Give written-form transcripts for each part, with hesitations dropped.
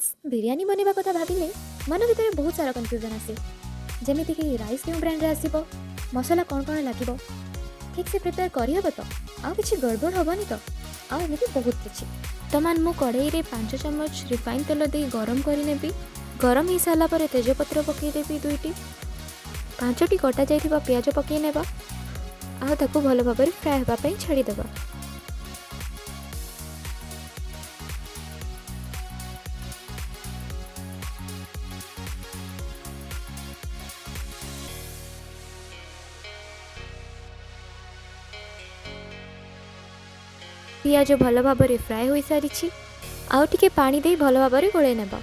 Friends biryani बनवा कथा भाविले मन भितर बहुत सारा कन्फ्यूजन आसे जमीती कि राइस क्यों ब्रांड रे आसीबो मसला कौन कौन लागिबो ठीक से प्रिपेयर करहब तो आउ किछि गड़बड़ हबनी तो आउ एमती बहुत किछि तमान मु कढ़ई रे 5 चम्मच रिफाइन तेल दे गरम करि नेबी। गरम हो सारा पर तेजपत्र पकई देबी 2टी 5टी कटा जाइथिबा प्याज पकई नेबा आउ ताकू भलो भाबरे फ्राई हेबा पई छाड़ी देबा। पियाज भल भाव में फ्राए हो सारी आउ टिके पानी दे भल भाव में गोले नेबा।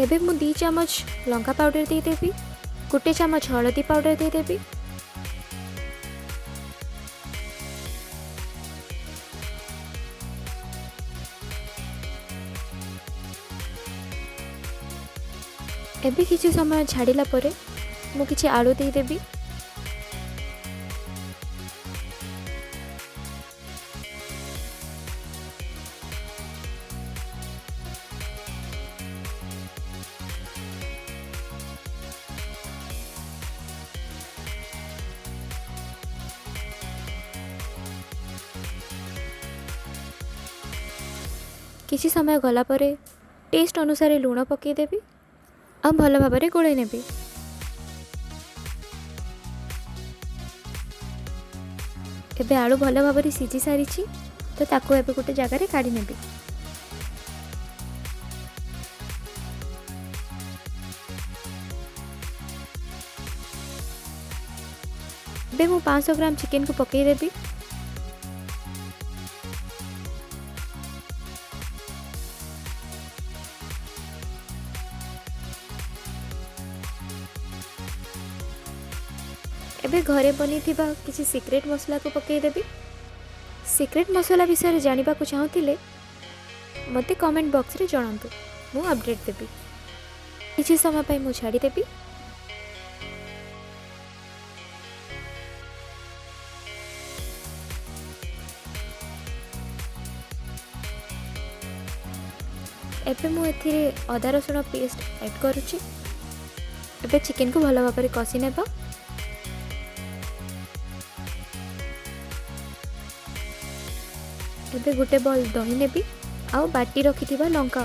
एबे मु 2 चम्मच लंका पाउडर दे देबी, 1 चम्मच हळदी पाउडर दे देबी। एबे किसी समय छाड़िला परे मु किछि आलू दे देबी। किसी समय गला परे टेस्ट अनुसार लूण पकई देबी आ भल भाव में गोले नेबी। एबे आलू भल भाव में सीझी सारी तो ताकू एबे गोटे जगार काढ़ी नेबी। एबे मु 500 ग्राम चिकन को पकई देबी। एबे घरे बनी किसी सीक्रेट मसला को पकई देबी। सीक्रेट मसला विषय जानिबा को चाहूतिले मते कमेंट बॉक्स रे जणांतु, मु अपडेट देबी। किसी समय पई मु छाड़ी देबी। एबे मु एथिरे अदा रसुण पेस्ट ऐड करूची। एबे चिकन को भलो भाबरे कसी नेबा। एबे गोटे बॉल दही नेबी आउ बाटी रखिथिबा लंका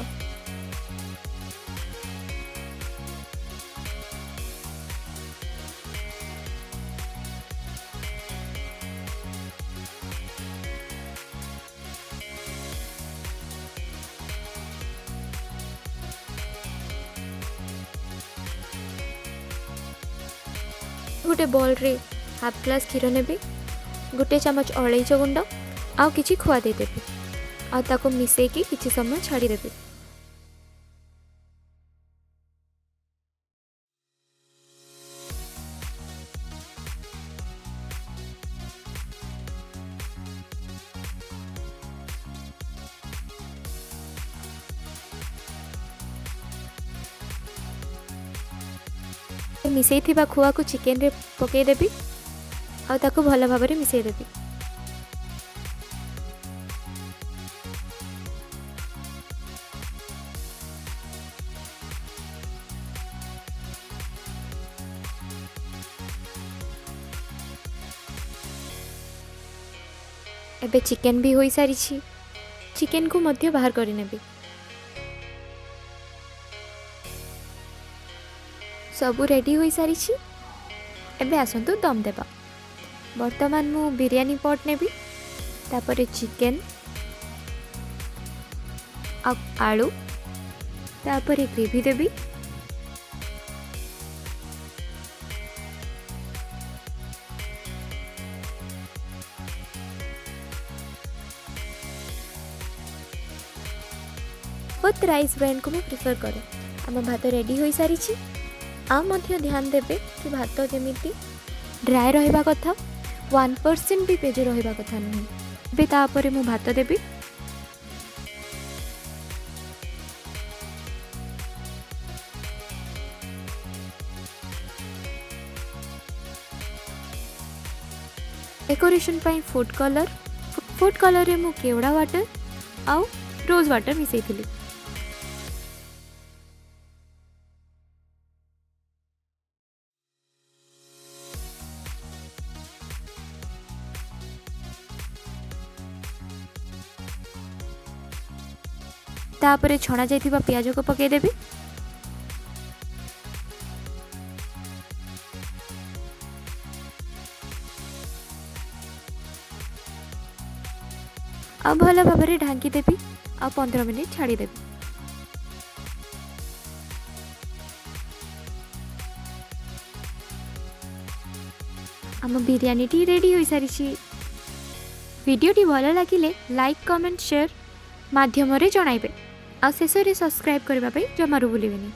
गोटे बॉल रे हाफ ग्लास क्षीर नेबी, 1 चम्मच अलैच गुंड आउ किछि खुआ दे देबी आ ताको मिसे की किछि समय छाड़ी देबी। मिसई थिबा खुआ को चिकन रे पकई देबी आ ताको भल भाव में मिसई देबी। एबे चिकन भी होई सारी चिकन को मध्य बाहर करि नेबी। सबू रेडी होई सारी एबे आसंतु दम देबा। वर्तमान मु बिरयानी पॉट नेबी, तापरे चिकन आलू तापरे ग्रेवी देबी। बहुत राइस ब्रांड को मैं प्रिफर करे। आम भात रेडी हो सारी आ मध्य ध्यान देबे कि भात जमीती ड्राए रहिबा कथा 1% भी पेज रहिबा कथा नहीं। बे तापरे मु भात देबी। डेकोरेशन पाई फूड कलर रे मु केवड़ा वाटर आउ रोज वाटर मिसैथिली। तापरे छणा जाइथिबा पियाज को पकई देबी। आ भल भाव में ढांकी देबी आ 15 मिनिट छाड़ी देबी। आम बिरयानी टी रेडी हो सारी। वीडियोटी भल लगिले लाइक कमेंट शेयर माध्यम रे जणाइबे आ शेष रे सब्सक्राइब करबा पई जमारू भूलिबेनी।